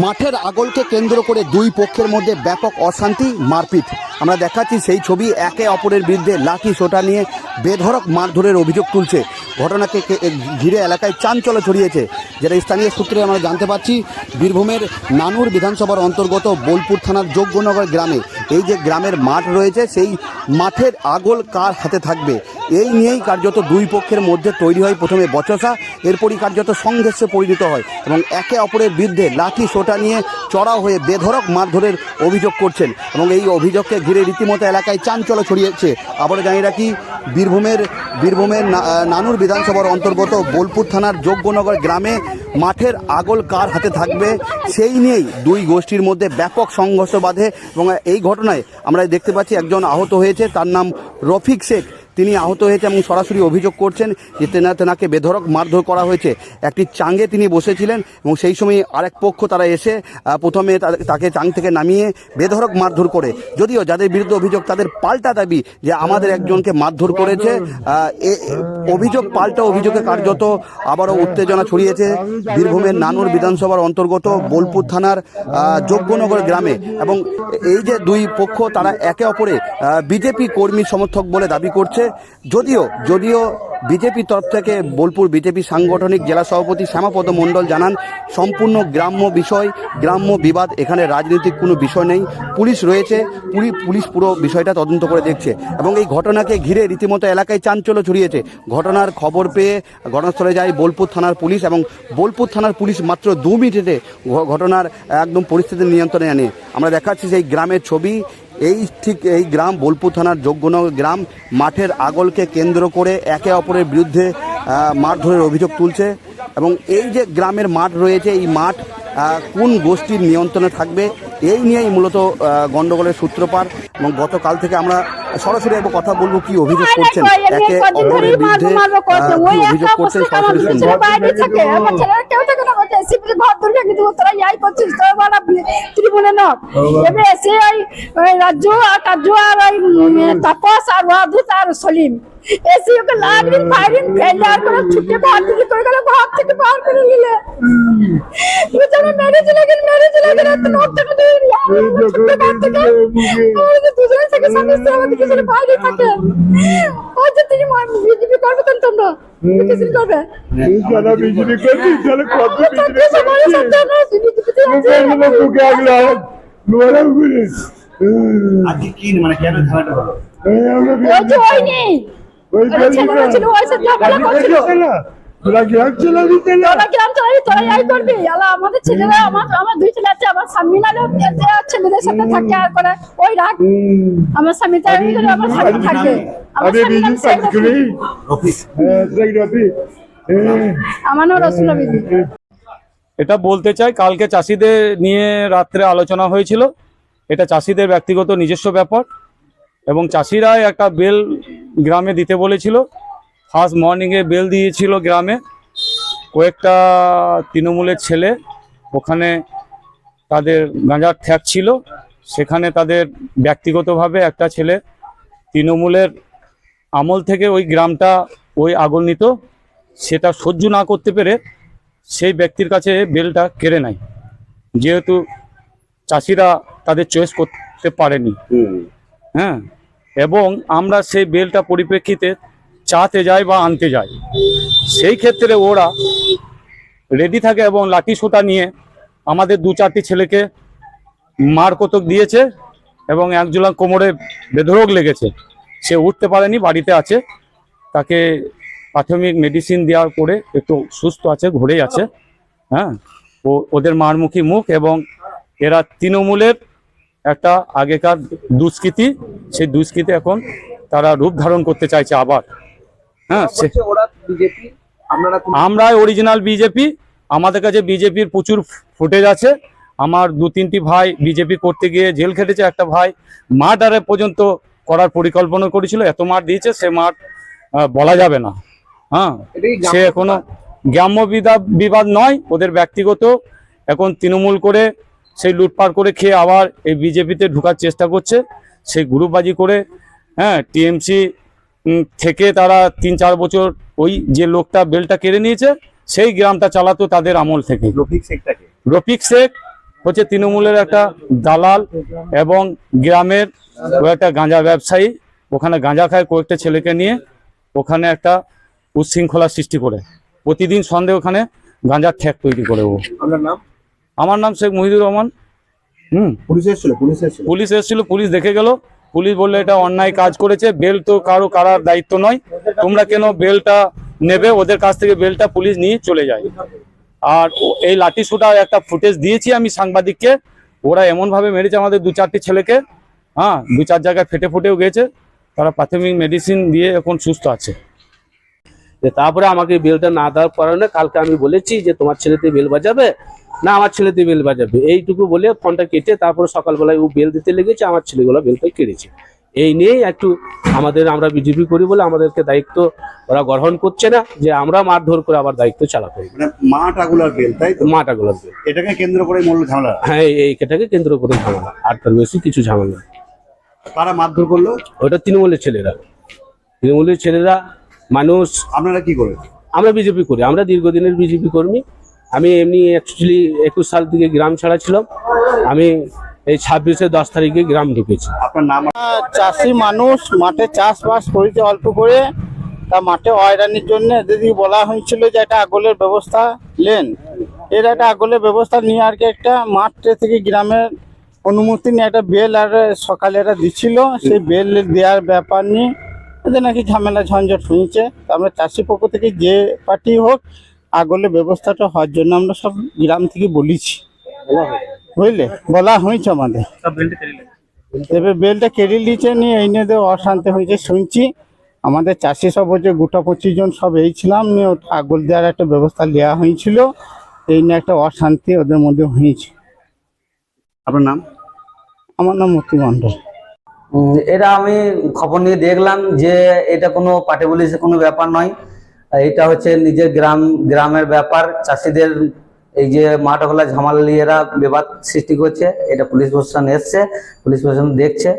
মাঠের আগলকে কেন্দ্র করে দুই পক্ষের মধ্যে ব্যাপক অশান্তি, মারপিট। আমরা দেখাচ্ছি সেই ছবি। একে অপরের বিরুদ্ধে লাঠি সোটা নিয়ে বেধড়ক মারধরের অভিযোগ তুলছে। ঘটনাকে ঘিরে এলাকায় চাঞ্চল্য ছড়িয়েছে। যেটা স্থানীয় সূত্রে আমরা জানতে পারছি, বীরভূমের নানুর বিধানসভার অন্তর্গত বোলপুর থানার যোগ্যনগর গ্রামে এই যে গ্রামের মাঠ রয়েছে, সেই মাঠের আগল কার হাতে থাকবে, এই নিয়েই কার্যত দুই পক্ষের মধ্যে তৈরি হয় প্রথমে বচসা, এরপরই কার্যত সংঘর্ষে পরিণত হয় এবং একে অপরের বিরুদ্ধে লাঠি সোটা নিয়ে চড়াও হয়ে বেধড়ক মারধরের অভিযোগ করছেন এবং এই অভিযোগকে ঘিরে রীতিমতো এলাকায় চাঞ্চল্য ছড়িয়েছে। আবারও জানিয়ে রাখি, বীরভূমের নানুর বিধানসভার অন্তর্গত বোলপুর থানার যোগ্যনগর গ্রামে মাঠের আগল কার হাতে থাকবে, সেই নিয়েই দুই গোষ্ঠীর মধ্যে ব্যাপক সংঘর্ষ বাধে এবং এই ঘটনায় আমরা দেখতে পাচ্ছি একজন আহত হয়েছে। তার নাম রফিক শেখ। তিনি আহত হয়েছে এবং সরাসরি অভিযোগ করছেন যে তেনাকে বেধড়ক মারধর করা হয়েছে। একটি চাঙে তিনি বসেছিলেন এবং সেই সময় আরেক পক্ষ তারা এসে প্রথমে তাকে চাং থেকে নামিয়ে বেধড়ক মারধর করে। যদিও যাদের বিরুদ্ধে অভিযোগ তাদের পাল্টা দাবি যে আমাদের একজনকে মারধর করেছে। অভিযোগ পাল্টা অভিযোগে কার্যত আবারও উত্তেজনা ছড়িয়েছে বীরভূমের নানুর বিধানসভার অন্তর্গত বোলপুর থানার যোগ্যনগর গ্রামে। এবং এই যে দুই পক্ষ তারা একে অপরে বিজেপি কর্মী সমর্থক বলে দাবি করছে। যদিও বিজেপির তরফ থেকে বোলপুর বিজেপি সাংগঠনিক জেলা সভাপতি শ্যামাপদ মণ্ডল জানান, সম্পূর্ণ গ্রাম্য বিষয়, গ্রাম্য বিবাদ, এখানে রাজনৈতিক কোনো বিষয় নেই। পুলিশ রয়েছে, পুলিশ পুরো বিষয়টা তদন্ত করে দেখছে এবং এই ঘটনাকে ঘিরে রীতিমতো এলাকায় চাঞ্চল্য ছড়িয়েছে। ঘটনার খবর পেয়ে ঘটনাস্থলে যায় বোলপুর থানার পুলিশ এবং বোলপুর থানার পুলিশ মাত্র 2 মিনিটে ঘটনার একদম পরিস্থিতি নিয়ন্ত্রণে আনে। আমরা দেখাচ্ছি সেই গ্রামের ছবি। এই গ্রাম বোলপুর থানার যোগ্যনগর গ্রাম, মাঠের আগলকে কেন্দ্র করে একে অপরের বিরুদ্ধে মারধরের অভিযোগ তুলছে এবং এই যে গ্রামের মাঠ রয়েছে, এই মাঠ কোন গোষ্ঠীর নিয়ন্ত্রণে থাকবে, এই নিয়েই মূলত গন্ডগোলের সূত্রপাত। এবং গতকাল থেকে আমরা সরাসরি একবার কথা বলবো কি অভিযোগ করছেন, একে অপরের বিরুদ্ধে কি অভিযোগ করছেন সরাসরি শুনবো। তাপস আর সলিম এসি ওকে লাগরিন ফায়ারিং ফেলার করে ছুটে বাহর থেকে করে গেল, বাহর থেকে বাহর করে নিলে দুজনে ম্যারেজ লাগেন তো নোট থেকে দিয়ে ছুটে বাহর থেকে দুজনে থেকে সমস্ত আমাদের কিছু বাইরে থাকে। ওই যে তিনি বিজেপি করবে তো তোমরা কিছু করবে যারা বিজেপি করবে যারা কত বিজেপি সবার সাথে না বিজেপিতে আছে তোকে আগলা নোরা ঘুরে আজকে কি মানে কেন ঝামেলাটা হলো ওই যে ওই নেই ওই ছেলেরা ছিল ওই সাথে ঝামেলা করছিল তোরা গ্রাম চালা দিতে না তোরা গ্রাম চালা তোরা এই করবি আলা আমাদের ছেলেরা আমার দুই ছেলে আছে, আমার স্বামী নালে ছেলেদের সাথে থাকে আর করে ওই রাগ আমার স্বামীটা আমার সাথে থাকে। আমার বিজু পাকরি রফিক রফিক আমার নাম রসুলা বিবি। এটা বলতে চাই, কালকে চাষিদের নিয়ে রাত্রে আলোচনা হয়েছিল। এটা চাষিদের ব্যক্তিগত নিজস্ব ব্যাপার এবং চাষিরাই একটা বেল গ্রামে দিতে বলেছিল। ফার্স্ট মর্নিংয়ে বেল দিয়েছিল গ্রামে। কয়েকটা তৃণমূলের ছেলে ওখানে তাদের গাঁজার ঠ্যাক ছিল, সেখানে তাদের ব্যক্তিগতভাবে একটা ছেলে তৃণমূলের আমল থেকে ওই গ্রামটা ওই আগল নিত, সেটা সহ্য না করতে পেরে সেই ব্যক্তির কাছে বেলটা কেড়ে নেয়। যেহেতু চাষিরা তাদের চয়েস করতে পারেনি, হ্যাঁ, এবং আমরা সেই বেলটা পরিপ্রেক্ষিতে চাতে যাই বা আনতে যাই, সেই ক্ষেত্রে ওরা রেডি থাকে এবং লাঠি সোটা নিয়ে আমাদের 2-4টি ছেলেকে মার কতক দিয়েছে এবং একজোলা কোমরে বেধড়ক লেগেছে। সে উঠতে পারেনি, বাড়িতে আছে, তাকে প্রাথমিক মেডিসিন দেওয়ার পরে একটু সুস্থ আছে, ঘুরেই আছে। হ্যাঁ, ওদের মারমুখী মুখ এবং এরা তৃণমূলের একটা আগেকার দুষ্কৃতি, সেই দুষ্কৃতি এখন তারা রূপ ধারণ করতে চাইছে আবার। হ্যাঁ, আমরা অরিজিনাল বিজেপি, আমাদের কাছে বিজেপির প্রচুর ফুটেজ আছে। আমার 2-3টি ভাই বিজেপি করতে গিয়ে জেল খেটেছে। একটা ভাই মার্ডারে পর্যন্ত করার পরিকল্পনা করেছিল, এত মার দিয়েছে সে মার বলা যাবে না। হ্যাঁ, সে কোনো গ্রাম্য বিবাদ নয়, ওদের ব্যক্তিগত। এখন তৃণমূল করে সেই লুটপাট করে খেয়ে আবার এই বিজেপিতে ঢোকার চেষ্টা করছে, সেই গ্রুপবাজি করে। হ্যাঁ, টিএমসি থেকে তারা 3-4 বছর ওই যে লোকটা বেলটা কেড়ে নিয়েছে সেই গ্রামটা চালাতো তাদের আমল থেকে। রফিক শেখ হচ্ছে তৃণমূলের একটা দালাল এবং গ্রামের ও একটা গাঁজা ব্যবসায়ী। ওখানে গাঁজা খায় কয়েকটা ছেলেকে নিয়ে, ওখানে একটা উচ্ছৃঙ্খলা সৃষ্টি করে প্রতিদিন সন্ধ্যে ওখানে গাঁজার ঠেক তৈরি করে ও। আমার নাম শেখ মহিদুর রহমান। পুলিশ এসেছিল, পুলিশ দেখে গেল, পুলিশ বললো এটা অন্যায় কাজ করেছে, বেল তো কারার দায়িত্ব নয়, তোমরা কেন বেলটা নেবে, ওদের কাছ থেকে বেলটা পুলিশ নিয়ে চলে যায়। আর এই লাঠি সোটার একটা ফুটেজ দিয়েছি আমি সাংবাদিককে, ওরা এমন ভাবে মেরেছে আমাদের 2-4টি ছেলেকে, 2-4 জায়গায় ফেটে ফুটেও গেছে, তারা প্রাথমিক মেডিসিন দিয়ে এখন সুস্থ আছে। তারপরে আমাকে বেলটা না দেওয়ার কারণে কালকে আমি বলেছি যে তোমার ছেলেতে বেল বাজাবে না আমার ছেলেতে বেল বাজাবে, এইটুকু বলে ফোনটা কেটে তারপরে সকালবেলায় ও বেল দিতে লেগেছে, আমার ছেলেগুলো বেলটা কেড়েছে। এই নিয়েই একটু আমরা বিজেপি করি বলে আমাদেরকে দায়িত্ব ওরা গ্রহণ করছে না, যে আমরা মারধর করে আবার দায়িত্ব চালাতে হবে। মাটাগুলার বেল, তাই তো? মাটাগুলোর বেল, এটাকে কেন্দ্র করে মূল ঝামেলা। হ্যাঁ এইটাকে কেন্দ্র করে ঝামেলা, আর তার বেশি কিছু ঝামেলা। কারা মারধর করলো? ওটা তৃণমূলের ছেলেরা মানুষ। আপনারা কি করেন? আমরা বিজেপি করি, আমরা দীর্ঘদিনের বিজেপি কর্মী। আমি এমনি অ্যাকচুয়ালি 21 সাল থেকে গ্রাম ছাড়া ছিলাম, আমি এই 26-10 তারিখে গ্রাম ঢুকেছি। আপনার নাম? চাষি মানুষ, মাঠে চাষবাস করেছে অল্প করে, তা মাঠে হয়রানির জন্য এদিকে বলা হয়েছিল যে একটা আগলের ব্যবস্থা নেন। এর একটা আগলের ব্যবস্থা নিয়ে আর কি একটা মাঠ থেকে গ্রামের অনুমতি নিয়ে একটা বেল আর সকালে এরা দিচ্ছিল, সেই বেল দেওয়ার ব্যাপার নিয়ে এদের নাকি ঝামেলা ঝঞ্ঝট হয়েছে। তা আমরা চাষি পক্ষ থেকে যে পার্টি হোক আগলের ব্যবস্থাটা হওয়ার জন্য আমরা সব গ্রাম থেকে বলেছি, বুঝলে, বলা হয়েছে আমাদের। এবার বেলটা কেড়ে নিয়েছে, নিয়ে এই নিয়ে অশান্তি হয়েছে শুনছি। আমাদের চাষি সব হচ্ছে 25 জন সব এই ছিলাম, নিয়ে আগল দেওয়ার একটা ব্যবস্থা নেওয়া হয়েছিল, এই নিয়ে একটা অশান্তি ওদের মধ্যে হয়েছে। আপনার নাম? আমার নাম মতি মণ্ডল। এটা আমি খবর নিয়ে দেখলাম যে এটা কোনো পার্টি পুলিশের কোনো ব্যাপার নয়, এটা হচ্ছে নিজের গ্রামের ব্যাপার। চাষিদের এই যে মাঠগুলা ঝামেলা নিয়ে এরা বিবাদ সৃষ্টি করছে, এটা পুলিশ প্রশাসন এসছে, পুলিশ প্রশাসন দেখছে।